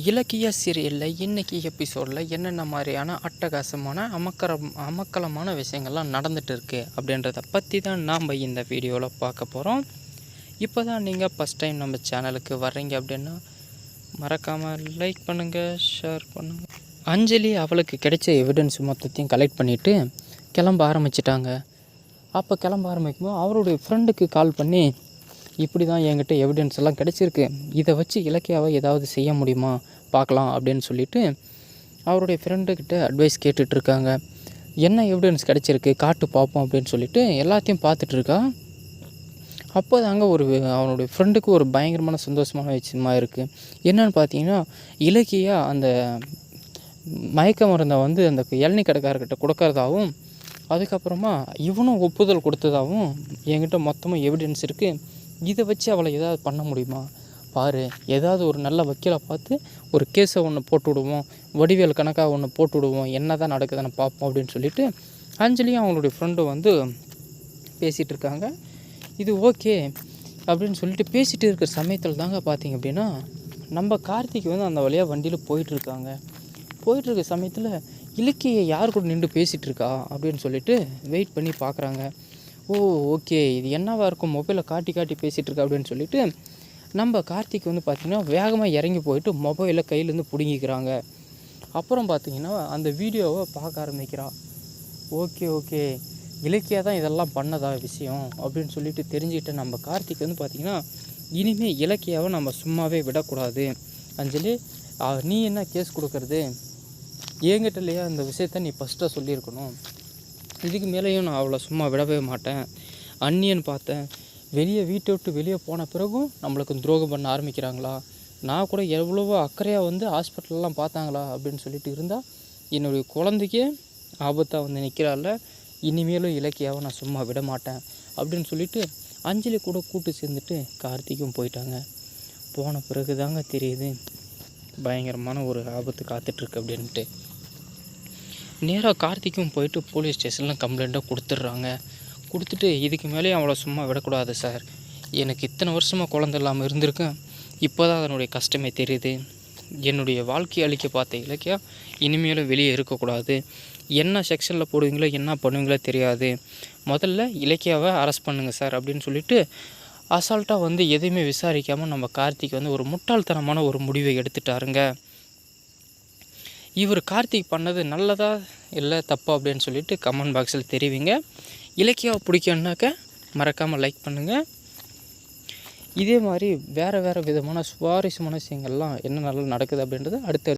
இலக்கிய சீரியலில் இன்றைக்கி எபிசோடில் என்னென்ன மாதிரியான அட்டகாசமான அமக்கலமான விஷயங்கள்லாம் நடந்துகிட்டு இருக்குது அப்படின்றத பற்றி தான் நாம் இந்த வீடியோவில் பார்க்க போகிறோம். இப்போ தான் நீங்கள் ஃபஸ்ட் டைம் நம்ம சேனலுக்கு வர்றீங்க அப்படின்னா மறக்காமல் லைக் பண்ணுங்கள், ஷேர் பண்ணுங்கள். அஞ்சலி அவளுக்கு கிடைச்ச எவிடன்ஸ் மொத்தத்தையும் கலெக்ட் பண்ணிவிட்டு கிளம்ப ஆரம்பிச்சிட்டாங்க. அப்போ கிளம்ப ஆரம்பிக்கும்போது அவருடைய ஃப்ரெண்டுக்கு கால் பண்ணி, இப்படி தான் என்கிட்ட எவிடன்ஸ் எல்லாம் கிடச்சிருக்கு, இதை வச்சு இலக்கியாவை ஏதாவது செய்ய முடியுமா பார்க்கலாம் அப்படின்னு சொல்லிட்டு அவருடைய ஃப்ரெண்டுக்கிட்ட அட்வைஸ் கேட்டுட்ருக்காங்க. என்ன எவிடன்ஸ் கிடச்சிருக்கு காட்டு பார்ப்போம் அப்படின்னு சொல்லிட்டு எல்லாத்தையும் பார்த்துட்ருக்கா. அப்போ தாங்க அவனுடைய ஃப்ரெண்டுக்கு ஒரு பயங்கரமான சந்தோஷமான விஷயமா இருக்குது. என்னென்னு பார்த்தீங்கன்னா, இலக்கியா அந்த மயக்க மருந்தை அந்த இளநீ கடைக்காரர்கிட்ட கொடுக்கறதாவும், அதுக்கப்புறமா இவனும் ஒப்புதல் கொடுத்ததாகவும் என்கிட்ட மொத்தமாக எவிடன்ஸ் இருக்குது. இதை வச்சு அவளை ஏதாவது பண்ண முடியுமா பாரு, ஏதாவது ஒரு நல்ல வக்கீலை பார்த்து ஒரு கேஸை ஒன்று போட்டு விடுவோம், வடிவேல் கணக்காக ஒன்று போட்டு விடுவோம், என்ன தான் நடக்குதுன்னு பார்ப்போம் அப்படின்னு சொல்லிட்டு அஞ்சலியும் அவங்களுடைய ஃப்ரெண்டு பேசிகிட்டு இருக்காங்க. இது ஓகே அப்படின்னு சொல்லிட்டு பேசிகிட்டு இருக்கிற சமயத்தில் தாங்க பார்த்தீங்க அப்படின்னா நம்ம கார்த்திக் அந்த வழியாக வண்டியில் போயிட்டுருக்காங்க. போயிட்டுருக்க சமயத்தில் இலக்கியை யார் கூட நின்று பேசிகிட்டு இருக்கா அப்படின்னு சொல்லிட்டு வெயிட் பண்ணி பார்க்குறாங்க. ஓ ஓகே, இது என்னவாக இருக்கும், மொபைலை காட்டி பேசிகிட்டு இருக்கா அப்படின்னு சொல்லிட்டு நம்ம கார்த்திக் பார்த்திங்கன்னா வேகமாக இறங்கி போயிட்டு மொபைலை கையிலேருந்து பிடுங்கிக்கிறாங்க. அப்புறம் பார்த்திங்கன்னா அந்த வீடியோவை பார்க்க ஆரம்பிக்கிறான். ஓகே இலக்கியா தான் இதெல்லாம் பண்ணதா விஷயம் அப்படின்னு சொல்லிட்டு தெரிஞ்சுக்கிட்ட நம்ம கார்த்திக் பார்த்திங்கன்னா இனிமேல் இலக்கியாவை நம்ம சும்மாவே விடக்கூடாது. அஞ்சலி, நீ என்ன கேஸ் கொடுக்கறது, என்கிட்ட இல்லையா இந்த விஷயத்த நீ ஃபஸ்ட்டாக சொல்லியிருக்கணும். இதுக்கு மேலேயும் நான் அவளை சும்மா விடவே மாட்டேன். அண்ணியன்னு பார்த்தேன், வீட்டை விட்டு வெளியே போன பிறகும் நம்மளுக்கு துரோகம் பண்ண ஆரம்பிக்கிறாங்களா, நான் கூட எவ்வளவோ அக்கறையாக ஹாஸ்பிட்டலெலாம் பார்த்தாங்களா அப்படின்னு சொல்லிட்டு இருந்தால் என்னுடைய குழந்தைக்கே ஆபத்தாக நிற்கிறாள். இனிமேலும் இலக்கியாவை நான் சும்மா விட மாட்டேன் அப்படின்னு சொல்லிட்டு அஞ்சலி கூட கூட்டு சேர்ந்துட்டு கார்த்திக்கும் போயிட்டாங்க. போன பிறகு தாங்க தெரியுது பயங்கரமான ஒரு ஆபத்து காத்துட்ருக்கு அப்படின்ட்டு. நேராக கார்த்திக்கும் போயிட்டு போலீஸ் ஸ்டேஷனில் கம்ப்ளைண்ட்டாக கொடுத்துட்றாங்க. கொடுத்துட்டு இதுக்கு மேலேயும் அவளை சும்மா விடக்கூடாது சார், எனக்கு இத்தனை வருஷமாக குழந்தை இல்லாமல் இருந்திருக்கேன், இப்போ தான் அதனுடைய கஷ்டமே தெரியுது, என்னுடைய வாழ்க்கையை அழிக்க பார்த்த இலக்கியா இனிமேலும் வெளியே இருக்கக்கூடாது, என்ன செக்ஷனில் போடுவீங்களோ என்ன பண்ணுவீங்களோ தெரியாது, முதல்ல இலக்கியாவை அரெஸ்ட் பண்ணுங்கள் சார் அப்படின்னு சொல்லிட்டு அசால்ட்டாக எதையுமே விசாரிக்காமல் நம்ம கார்த்திக் ஒரு முட்டாள்தனமான ஒரு முடிவை எடுத்துட்டாருங்க. இவர் கார்த்திக் பண்ணது நல்லதா இல்லை தப்பா அப்படின்னு சொல்லிட்டு கமெண்ட் பாக்ஸில் தெரிவிங்க. இலக்கியாவை பிடிக்கும்னாக்க மறக்காமல் லைக் பண்ணுங்கள். இதே மாதிரி வேறு விதமான சுவாரஸ்யமான விஷயங்கள்லாம் என்ன நல்லா நடக்குது அப்படின்றது அடுத்த